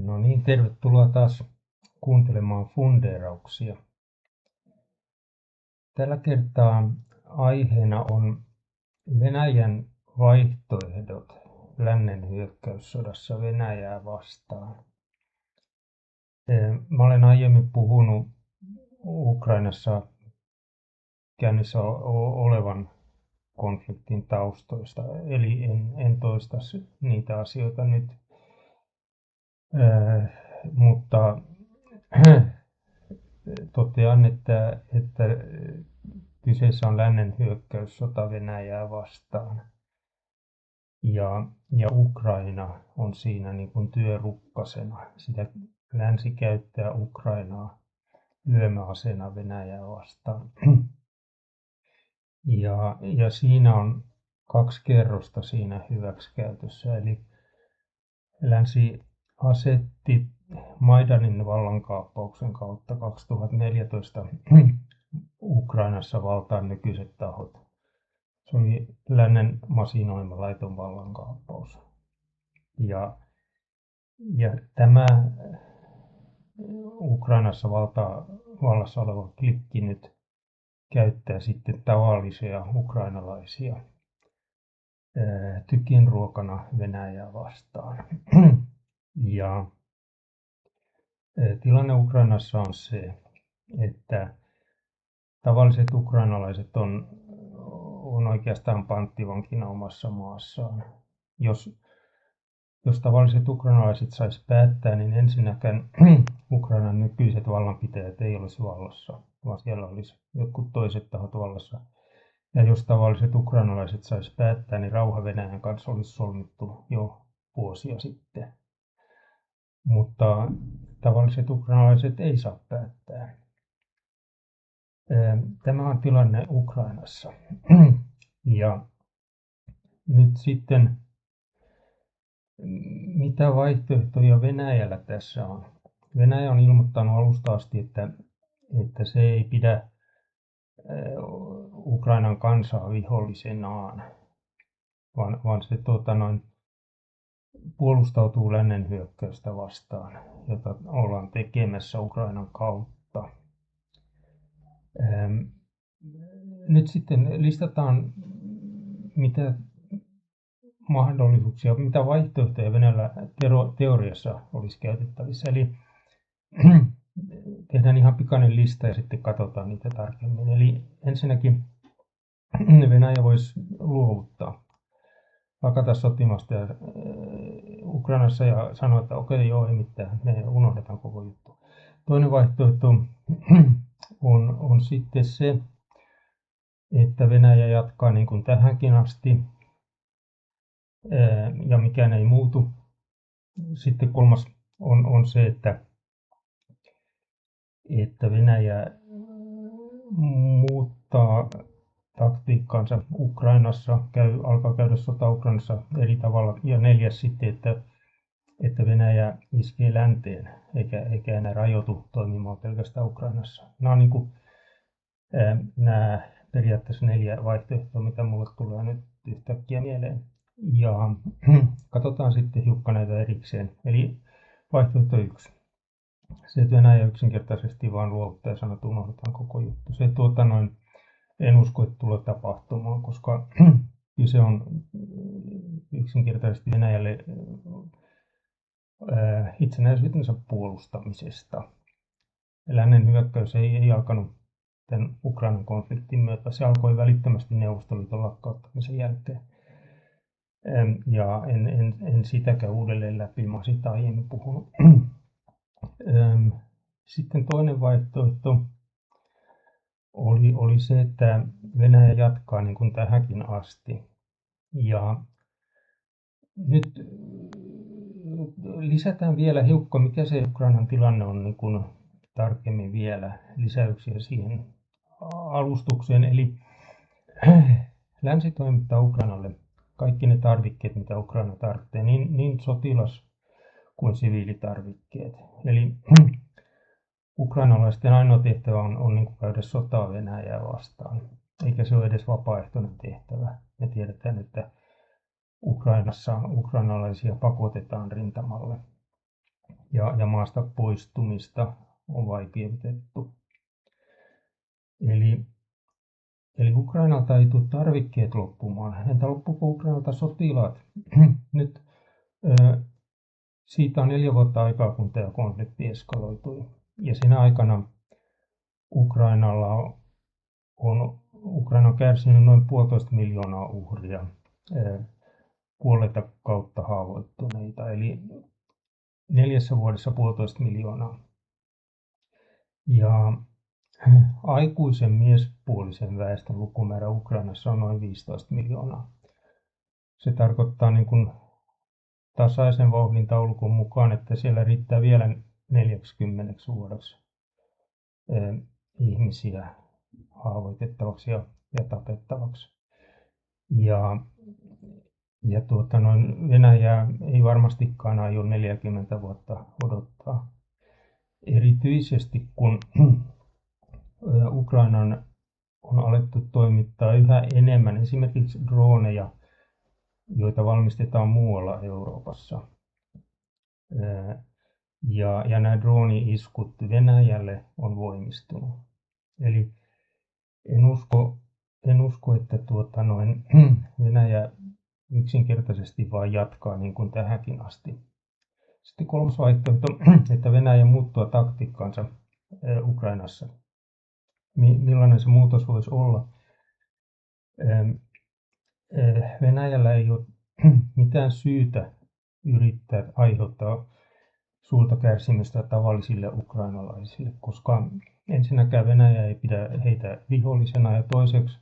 No niin, tervetuloa taas kuuntelemaan fundeerauksia. Tällä kertaa aiheena on Venäjän vaihtoehdot lännen hyökkäyssodassa Venäjää vastaan. Mä olen aiemmin puhunut Ukrainassa käynnissä olevan konfliktin taustoista, eli en toista niitä asioita nyt, mutta totean, että kyseessä on lännen hyökkäyssota Venäjää vastaan. Ja Ukraina on siinä niin kuin työrukkasena. Sitä länsi käyttää Ukrainaa lyömäaseena Venäjää vastaan. Ja siinä on 2 kerrosta siinä hyväksikäytössä. Eli länsi asetti Maidanin vallankaappauksen kautta 2014 Ukrainassa valtaan nykyiset tahot. Se oli lännen masinoima laiton vallankaappaus. Ja tämä Ukrainassa vallassa oleva klikki nyt käyttää sitten tavallisia ukrainalaisia tykinruokana Venäjää vastaan. Ja tilanne Ukrainassa on se, että tavalliset ukrainalaiset on oikeastaan panttivankina omassa maassaan. Jos tavalliset ukrainalaiset sais päättää, niin ensinnäkään Ukrainan nykyiset vallanpitäjät ei olisi vallassa, vaan siellä olisi jotkut toiset tahot vallassa. Ja jos tavalliset ukrainalaiset sais päättää, niin rauha Venäjän kanssa olisi solmittu jo vuosia sitten. Mutta tavalliset ukrainalaiset ei saa päättää. Tämä on tilanne Ukrainassa. Ja nyt sitten, mitä vaihtoehtoja Venäjällä tässä on? Venäjä on ilmoittanut alusta asti, että se ei pidä Ukrainan kansaa vihollisenaan, vaan se puolustautuu lännen hyökkäystä vastaan, jota ollaan tekemässä Ukrainan kautta. Nyt sitten listataan, mitä mahdollisuuksia, mitä vaihtoehtoja Venäjällä teoriassa olisi käytettävissä. Eli tehdään ihan pikainen lista ja sitten katsotaan niitä tarkemmin. Eli ensinnäkin Venäjä voisi luovuttaa, lakata sotimasta Ukrainassa ja sanoa, että okei, joo, ei mitään, me unohdetaan koko juttu. Toinen vaihtoehto on sitten se, että Venäjä jatkaa niin kuin tähänkin asti ja mikään ei muutu. Sitten kolmas on se, että Venäjä muuttaa taktiikkaansa Ukrainassa, alkaa käydä sota Ukrainassa eri tavalla. Ja neljäs sitten, että Venäjä iskee länteen eikä enää rajoitu toimimaan pelkästään Ukrainassa. Nämä on niin kuin, nämä periaatteessa 4 vaihtoehtoa, mitä mulle tulee nyt yhtäkkiä mieleen. Ja katsotaan sitten hiukan näitä erikseen. Eli vaihtoehto 1. Se, että Venäjä yksinkertaisesti vaan luovuttaa ja sanoo, että unohdetaan koko juttu. Se, en usko, että tulee tapahtumaan, koska kyse on yksinkertaisesti Venäjälle itsenäisyytensä puolustamisesta. Lännen hyökkäys ei alkanut tämän Ukrainan konfliktin myötä. Se alkoi välittömästi Neuvostoliiton lakkauttamisen jälkeen. Ja en sitäkään uudelleen läpi, mä oon siitä aiemmin puhunut. Sitten toinen vaihtoehto oli se, että Venäjä jatkaa niin kuin tähänkin asti. Ja nyt lisätään vielä hiukka, mikä se Ukrainan tilanne on niin kuin tarkemmin vielä lisäyksiä siihen alustukseen. Eli länsi toimittaa Ukrainalle kaikki ne tarvikkeet, mitä Ukraina tarvitsee, niin sotilas- kuin siviilitarvikkeet. Eli ukrainalaisten ainoa tehtävä on niin kuin käydä sotaa Venäjää vastaan, eikä se ole edes vapaaehtoinen tehtävä. Me tiedetään, että Ukrainassa ukrainalaisia pakotetaan rintamalle. ja maasta poistumista on vaikeutettu. Eli Ukrainalta ei tule tarvikkeet loppumaan. Entä loppuuko Ukrainalta sotilaat? Nyt siitä on 4 vuotta aikaa, kun tämä konflikti eskaloitui. Ja siinä aikana Ukraina on kärsinyt noin 1,5 miljoonaa uhria, kuolleita kautta haavoittuneita, eli 4 vuodessa 1,5 miljoonaa. Ja aikuisen miespuolisen väestön lukumäärä Ukrainassa on noin 15 miljoonaa. Se tarkoittaa niin kuin tasaisen vauhdin taulukon mukaan, että siellä riittää vielä 40 vuodeksi ihmisiä haavoitettavaksi ja tapettavaksi. Venäjä ei varmastikaan aio 40 vuotta odottaa. Erityisesti kun Ukrainan on alettu toimittaa yhä enemmän esimerkiksi droneja, joita valmistetaan muualla Euroopassa. Ja nämä drone-iskut Venäjälle on voimistunut. Eli en usko että Venäjä yksinkertaisesti vaan jatkaa niin kuin tähänkin asti. Sitten 3. vaihtoehto, että Venäjä muuttaa taktiikkaansa Ukrainassa. Millainen se muutos voisi olla? Venäjällä ei ole mitään syytä yrittää aiheuttaa suurta kärsimystä tavallisille ukrainalaisille, koska ensinnäkään Venäjä ei pidä heitä vihollisena ja toiseksi,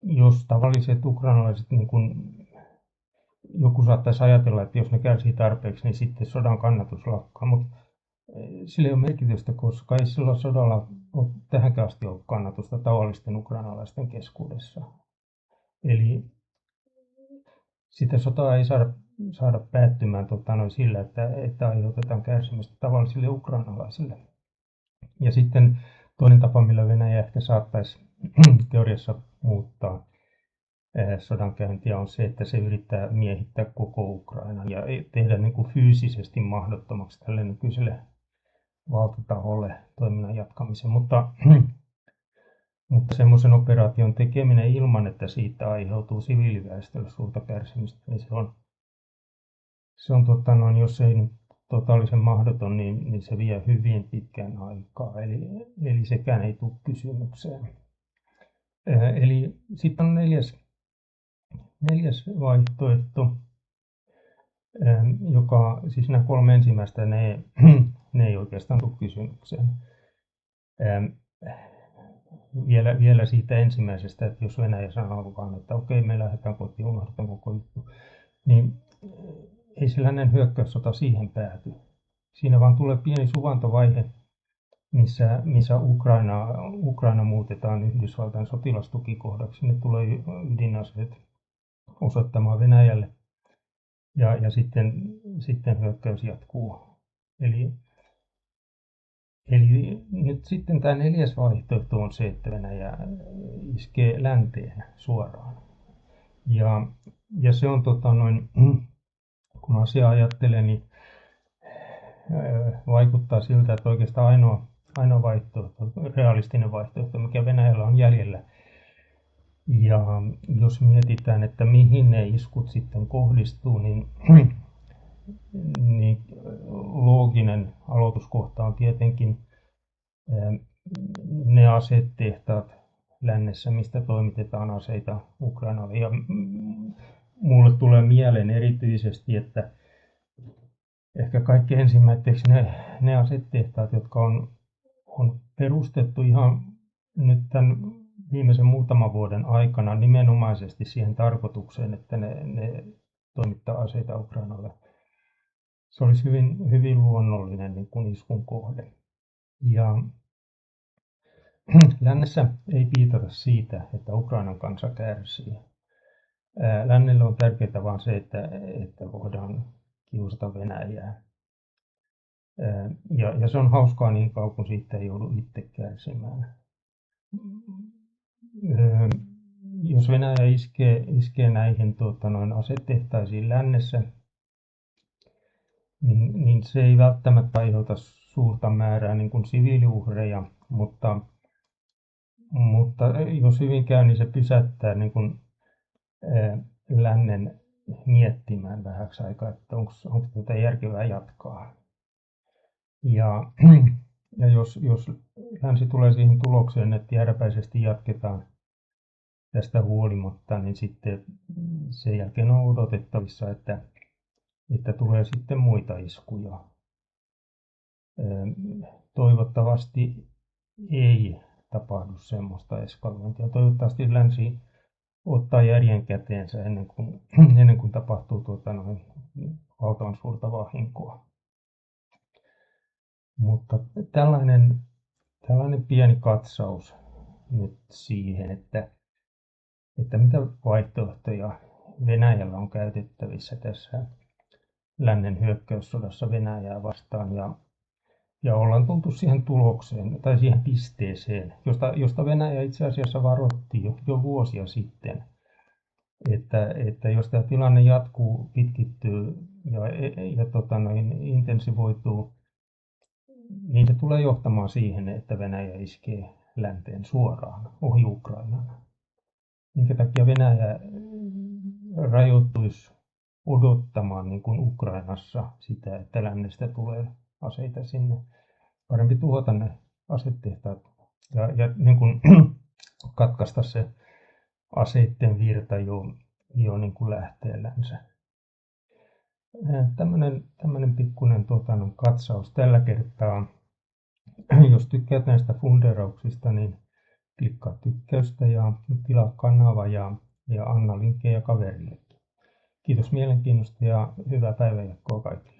jos tavalliset ukrainalaiset, niin kun joku saattaisi ajatella, että jos ne kärsii tarpeeksi, niin sitten sodan kannatus lakkaa, mutta sillä ei ole merkitystä, koska ei sillä sodalla ole tähänkään asti ollut kannatusta tavallisten ukrainalaisten keskuudessa. Eli sitä sotaa ei saada päättymään sillä, että aiheutetaan kärsimystä tavallisille ukrainalaisille. Ja sitten toinen tapa, millä Venäjä ehkä saattaisi teoriassa muuttaa sodankäyntiä, on se, että se yrittää miehittää koko Ukrainan ja tehdä niin kuin fyysisesti mahdottomaksi tälle nykyiselle valtataholle toiminnan jatkamisen. Mutta semmoisen operaation tekeminen ilman, että siitä aiheutuu siviiliväestölle suurta kärsimystä, niin se on jos ei nyt totaalisen mahdoton, niin se vie hyvin pitkän aikaa. Eli sekään ei tule kysymykseen. Eli sitten on neljäs vaihtoehto, joka, siis nämä 3 ensimmäistä, ne ei oikeastaan tule kysymykseen. Vielä siitä ensimmäisestä, että jos Venäjä sanoo vaan, että okei, me lähdetään kotiin, unohdetaan koko juttu, niin ei se lännen hyökkäyssota siihen pääty. Siinä vaan tulee pieni suvantovaihe, missä Ukraina muutetaan Yhdysvaltain sotilastukikohdaksi. Sinne tulee ydinaseet osoittamaan Venäjälle ja sitten hyökkäys jatkuu. Eli nyt sitten tämä 4. vaihtoehto on se, että Venäjä iskee länteen suoraan. Ja se on kun asiaa ajattelee, niin vaikuttaa siltä, että oikeastaan ainoa vaihtoehto, realistinen vaihtoehto, mikä Venäjällä on jäljellä. Ja jos mietitään, että mihin ne iskut sitten kohdistuu, niin looginen aloituskohta on tietenkin ne asetehtaat lännessä, mistä toimitetaan aseita Ukrainalle. Ja mulle tulee mieleen erityisesti, että ehkä kaikkein ensimmäiseksi ne asetehtaat, jotka on perustettu ihan nyt tämän viimeisen muutaman vuoden aikana nimenomaisesti siihen tarkoitukseen, että ne toimittaa aseita Ukrainalle. Se olisi hyvin, hyvin luonnollinen niin kuin iskun kohde. Ja lännessä ei piitata siitä, että Ukrainan kansa kärsii. Lännelle on tärkeää vain se, että voidaan kiusata Venäjää. Ja se on hauskaa niin kauan, kun siitä ei joudu itse kärsimään. Jos Venäjä iskee näihin asetehtaisiin lännessä, niin se ei välttämättä aiheuta suurta määrää niin kuin siviiliuhreja, mutta jos hyvin käy, niin se pysäyttää niin kuin, lännen miettimään vähäksi aikaa, että onko tätä järkevää jatkaa. Ja, ja jos länsi tulee siihen tulokseen, että jääräpäisesti jatketaan tästä huolimatta, niin sitten sen jälkeen on odotettavissa, että tulee sitten muita iskuja. Toivottavasti ei tapahdu semmoista eskalointia. Toivottavasti länsi ottaa järjen käteensä ennen kuin tapahtuu valtavan suurta vahinkoa. Mutta tällainen pieni katsaus nyt siihen, että mitä vaihtoehtoja Venäjällä on käytettävissä tässä lännen hyökkäyssodassa Venäjää vastaan, ja ollaan tultu siihen tulokseen tai siihen pisteeseen, josta Venäjä itse asiassa varoitti jo vuosia sitten, että jos tämä tilanne jatkuu, pitkittyy ja intensivoituu, niin se tulee johtamaan siihen, että Venäjä iskee länteen suoraan ohi Ukrainan. Minkä takia Venäjä rajoittuisi odottamaan niin kuin Ukrainassa sitä, että lännestä tulee aseita sinne. Parempi tuhota ne asetehtaat ja niin kuin katkaista se aseiden virta jo niin kuin lähteellänsä. Tämmöinen pikkuinen katsaus tällä kertaa. Jos tykkäät näistä fundeerauksista, niin klikkaa tykkäystä ja tilaa kanava ja anna linkkejä kaverillekin. Kiitos mielenkiinnosta ja hyvää päivänjatkoa kaikille.